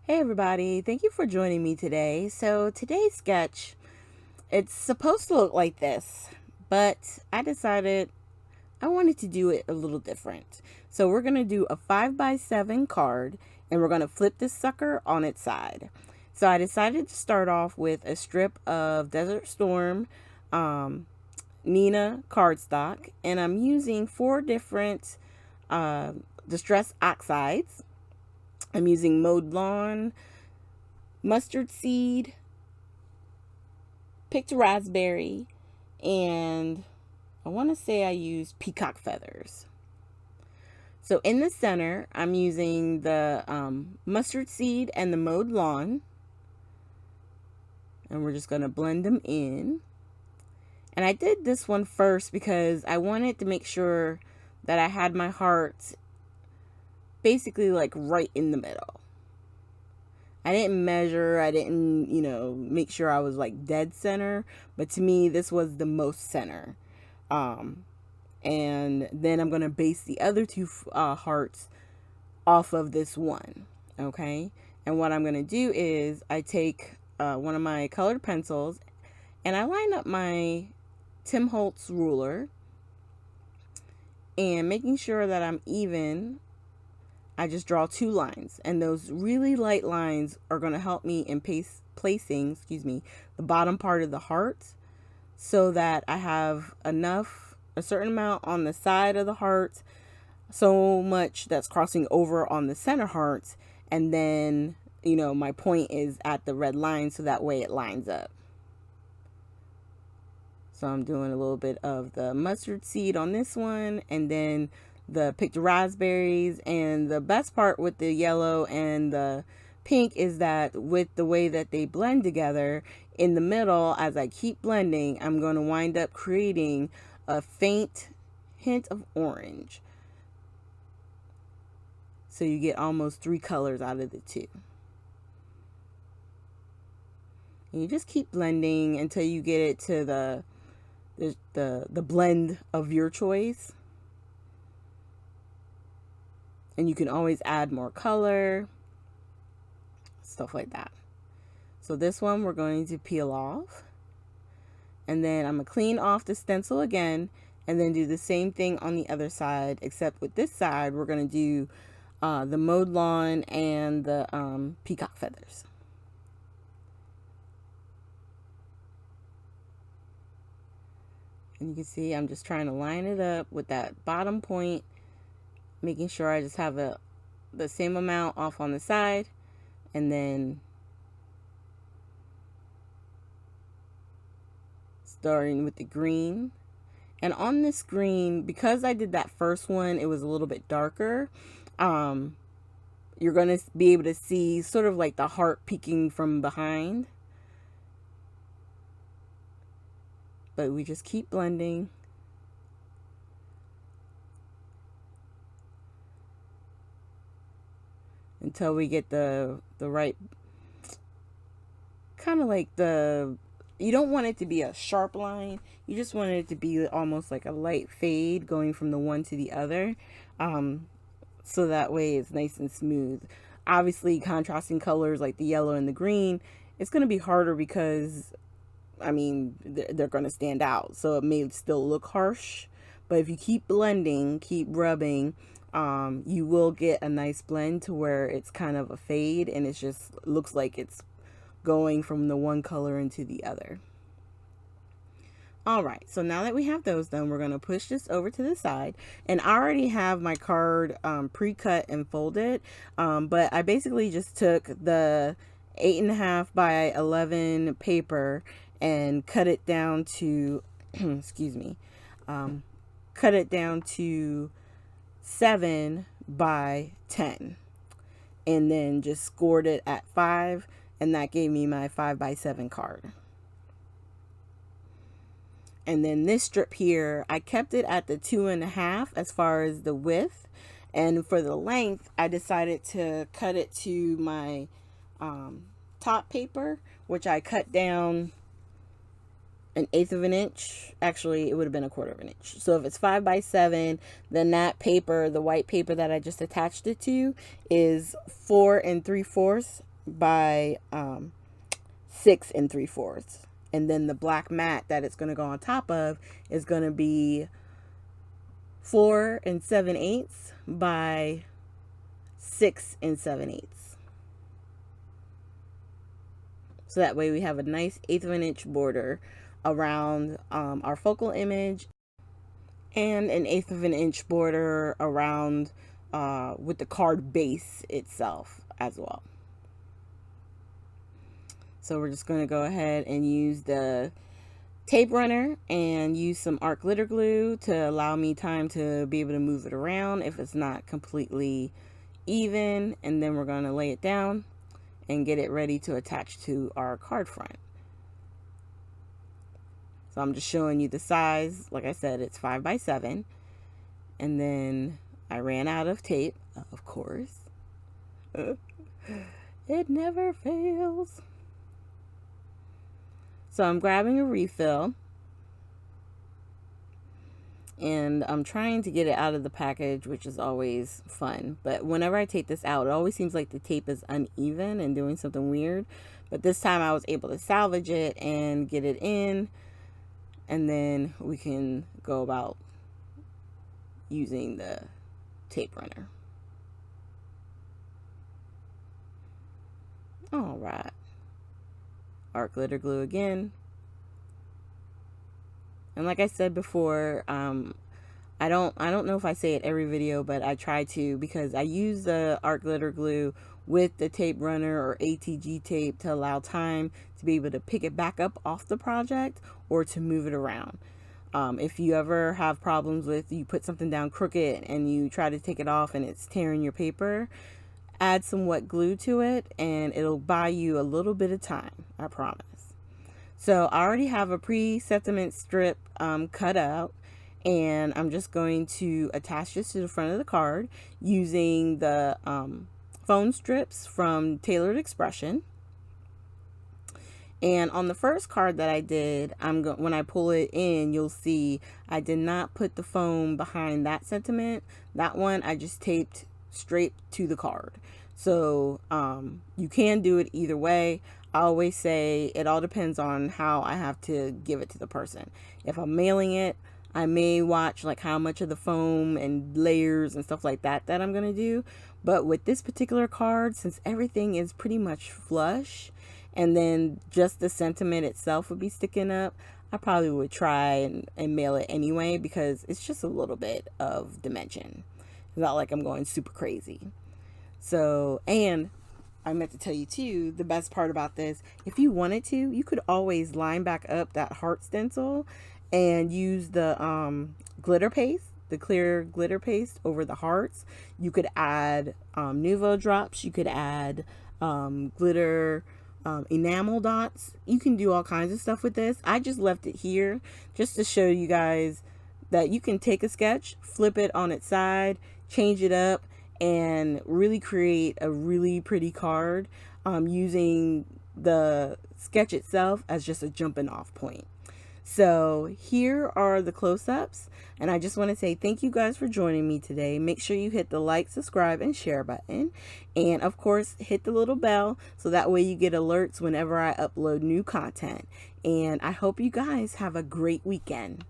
Hey everybody, thank you for joining me today. So today's sketch, it's supposed to look like this, but I decided I wanted to do it a little different. So we're going to do a 5x7 card and we're going to flip this sucker on its side. So I decided to start off with a strip of Desert Storm Neenah cardstock, and I'm using 4 different Distress Oxides. I'm using Mowed Lawn, Mustard Seed, Picked Raspberry, and I want to say I used Peacock Feathers. So in the center, I'm using the Mustard Seed and the Mowed Lawn. And we're just going to blend them in. And I did this one first because I wanted to make sure that I had my heart basically like right in the middle. I didn't measure, I didn't, make sure I was like dead center, but to me, this was the most center. And then I'm going to base the other two hearts off of this one, okay? And what I'm going to do is I take one of my colored pencils and I line up my Tim Holtz ruler, and making sure that I'm even, I just draw 2 lines, and those really light lines are going to help me in placing the bottom part of the heart, so that I have a certain amount on the side of the heart, so much that's crossing over on the center heart, and then, my point is at the red line, so that way it lines up. So I'm doing a little bit of the mustard seed on this one, and then the picked raspberries. And the best part with the yellow and the pink is that with the way that they blend together in the middle, as I keep blending, I'm going to wind up creating a faint hint of orange. So you get almost 3 colors out of the 2. And you just keep blending until you get it to the blend of your choice. And you can always add more color, stuff like that. So this one we're going to peel off, and then I'm going to clean off the stencil again, and then do the same thing on the other side, except with this side we're going to do the Mowed Lawn and the Peacock Feathers. And you can see I'm just trying to line it up with that bottom point, making sure I just have the same amount off on the side, and then starting with the green. And on this green, because I did that first one, it was a little bit darker. You're going to be able to see sort of like the heart peeking from behind. But we just keep blending. Until we get the right, kind of like you don't want it to be a sharp line. You just want it to be almost like a light fade going from the one to the other. So that way it's nice and smooth. Obviously, contrasting colors like the yellow and the green, it's going to be harder because, they're going to stand out. So it may still look harsh. But if you keep blending, keep rubbing, you will get a nice blend to where it's kind of a fade and it just looks like it's going from the one color into the other. All right, so now that we have those done, we're going to push this over to the side. And I already have my card pre-cut and folded, but I basically just took the 8.5 by 11 paper and cut it down to, cut it down to 7 by 10. And then just scored it at 5, and that gave me my 5 by 7 card. And then this strip here, I kept it at the 2.5 as far as the width. And for the length, I decided to cut it to my top paper, which I cut down 1/8 of an inch. Actually, it would have been 1/4 of an inch. So if it's 5 by 7, then that paper, the white paper that I just attached it to, is 4 3/4 by 6 3/4. And then the black mat that it's going to go on top of is going to be 4 7/8 by 6 7/8. So that way we have a nice 1/8 of an inch border around our focal image, and an 1/8 of an inch border around with the card base itself as well. So we're just going to go ahead and use the tape runner and use some art glitter glue to allow me time to be able to move it around if it's not completely even. And then we're going to lay it down and get it ready to attach to our card front. So I'm just showing you the size. Like I said, it's 5 by 7. And then I ran out of tape, of course. It never fails. So I'm grabbing a refill, and I'm trying to get it out of the package, which is always fun. But whenever I take this out, it always seems like the tape is uneven and doing something weird. But this time I was able to salvage it and get it in, and then we can go about using the tape runner. All right. Art glitter glue again. And like I said before, I don't know if I say it every video, but I try to, because I use the art glitter glue with the tape runner or ATG tape to allow time to be able to pick it back up off the project or to move it around. If you ever have problems with, you put something down crooked and you try to take it off and it's tearing your paper, add some wet glue to it and it'll buy you a little bit of time, I promise. So I already have a pre-sentiment strip cut out, and I'm just going to attach this to the front of the card using the phone strips from Tailored Expression. And on the first card that I did, when I pull it in, you'll see I did not put the foam behind that sentiment. That one I just taped straight to the card. So you can do it either way. I always say it all depends on how I have to give it to the person. If I'm mailing it, I may watch like how much of the foam and layers and stuff like that I'm going to do. But with this particular card, since everything is pretty much flush, and then just the sentiment itself would be sticking up, I probably would try and mail it anyway, because it's just a little bit of dimension. It's not like I'm going super crazy. So, and I meant to tell you too, the best part about this, if you wanted to, you could always line back up that heart stencil and use the glitter paste, the clear glitter paste over the hearts. You could add Nuvo drops. You could add glitter enamel dots. You can do all kinds of stuff with this. I just left it here just to show you guys that you can take a sketch, flip it on its side, change it up, and really create a really pretty card using the sketch itself as just a jumping off point. So here are the close-ups, and I just want to say thank you guys for joining me today. Make sure you hit the like, subscribe, and share button, and of course hit the little bell so that way you get alerts whenever I upload new content. And I hope you guys have a great weekend.